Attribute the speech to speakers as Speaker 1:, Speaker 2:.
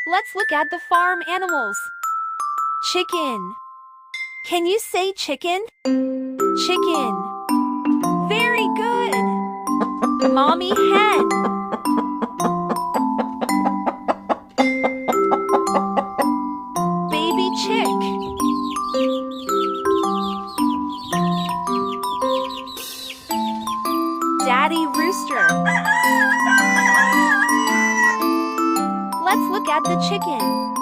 Speaker 1: Let's look at the farm animals. Chicken. Can you say chicken? Chicken. Very good. Mommy hen. Baby chick. Daddy rooster. Let's look at the chicken.